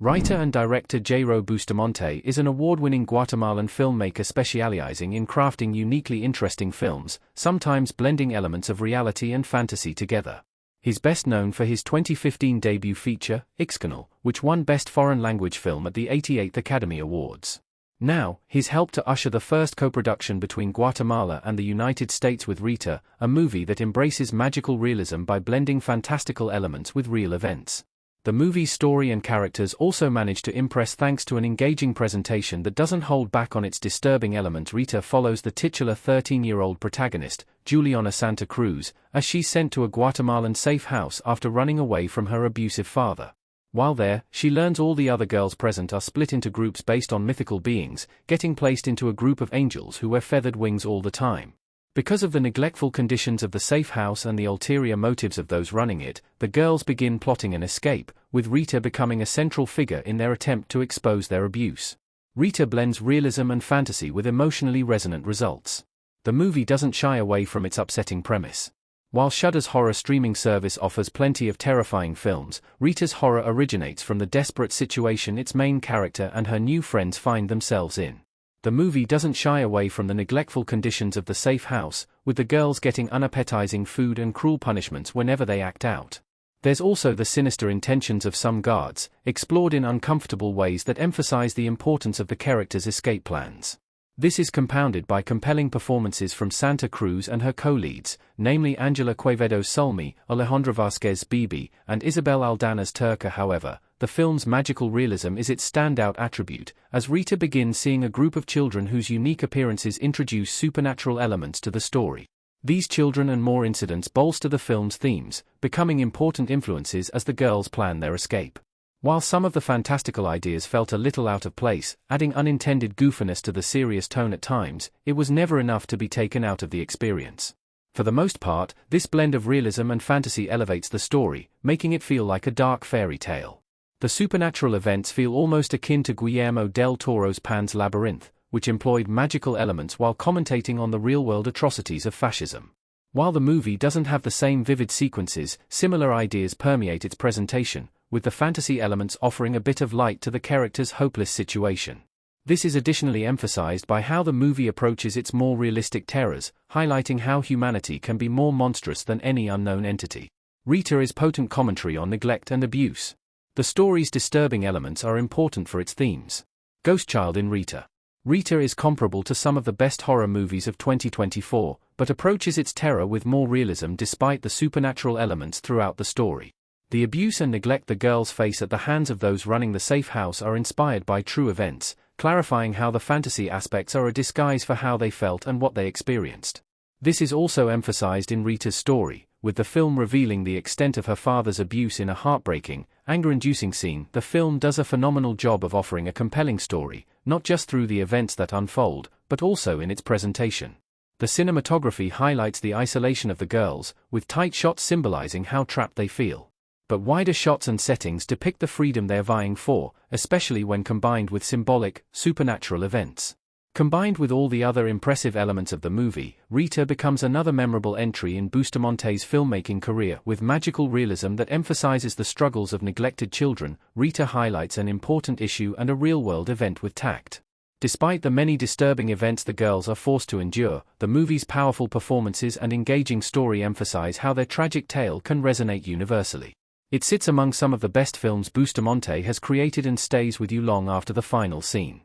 Writer and director Jayro Bustamante is an award-winning Guatemalan filmmaker specializing in crafting uniquely interesting films, sometimes blending elements of reality and fantasy together. He's best known for his 2015 debut feature, Extravaganza, which won Best Foreign Language Film at the 88th Academy Awards. Now, he's helped to usher the first co-production between Guatemala and the United States with Rita, a movie that embraces magical realism by blending fantastical elements with real events. The movie's story and characters also manage to impress thanks to an engaging presentation that doesn't hold back on its disturbing elements. Rita follows the titular 13-year-old protagonist, Juliana Santa Cruz, as she's sent to a Guatemalan safe house after running away from her abusive father. While there, she learns all the other girls present are split into groups based on mythical beings, getting placed into a group of angels who wear feathered wings all the time. Because of the neglectful conditions of the safe house and the ulterior motives of those running it, the girls begin plotting an escape, with Rita becoming a central figure in their attempt to expose their abuse. Rita blends realism and fantasy with emotionally resonant results. The movie doesn't shy away from its upsetting premise. While Shudder's horror streaming service offers plenty of terrifying films, Rita's horror originates from the desperate situation its main character and her new friends find themselves in. The movie doesn't shy away from the neglectful conditions of the safe house, with the girls getting unappetizing food and cruel punishments whenever they act out. There's also the sinister intentions of some guards, explored in uncomfortable ways that emphasize the importance of the characters' escape plans. This is compounded by compelling performances from Santa Cruz and her co-leads, namely Angela Quevedo's Sulmi, Alejandra Vasquez Bibi, and Isabel Aldana's Turca. However, the film's magical realism is its standout attribute, as Rita begins seeing a group of children whose unique appearances introduce supernatural elements to the story. These children and more incidents bolster the film's themes, becoming important influences as the girls plan their escape. While some of the fantastical ideas felt a little out of place, adding unintended goofiness to the serious tone at times, it was never enough to be taken out of the experience. For the most part, this blend of realism and fantasy elevates the story, making it feel like a dark fairy tale. The supernatural events feel almost akin to Guillermo del Toro's Pan's Labyrinth, which employed magical elements while commentating on the real-world atrocities of fascism. While the movie doesn't have the same vivid sequences, similar ideas permeate its presentation, with the fantasy elements offering a bit of light to the character's hopeless situation. This is additionally emphasized by how the movie approaches its more realistic terrors, highlighting how humanity can be more monstrous than any unknown entity. Rita is potent commentary on neglect and abuse. The story's disturbing elements are important for its themes. Ghostchild in Rita. Rita is comparable to some of the best horror movies of 2024, but approaches its terror with more realism despite the supernatural elements throughout the story. The abuse and neglect the girls face at the hands of those running the safe house are inspired by true events, clarifying how the fantasy aspects are a disguise for how they felt and what they experienced. This is also emphasized in Rita's story, with the film revealing the extent of her father's abuse in a heartbreaking, anger-inducing scene. The film does a phenomenal job of offering a compelling story, not just through the events that unfold, but also in its presentation. The cinematography highlights the isolation of the girls, with tight shots symbolizing how trapped they feel. But wider shots and settings depict the freedom they're vying for, especially when combined with symbolic, supernatural events. Combined with all the other impressive elements of the movie, Rita becomes another memorable entry in Bustamante's filmmaking career. With magical realism that emphasizes the struggles of neglected children, Rita highlights an important issue and a real-world event with tact. Despite the many disturbing events the girls are forced to endure, the movie's powerful performances and engaging story emphasize how their tragic tale can resonate universally. It sits among some of the best films Bustamante has created and stays with you long after the final scene.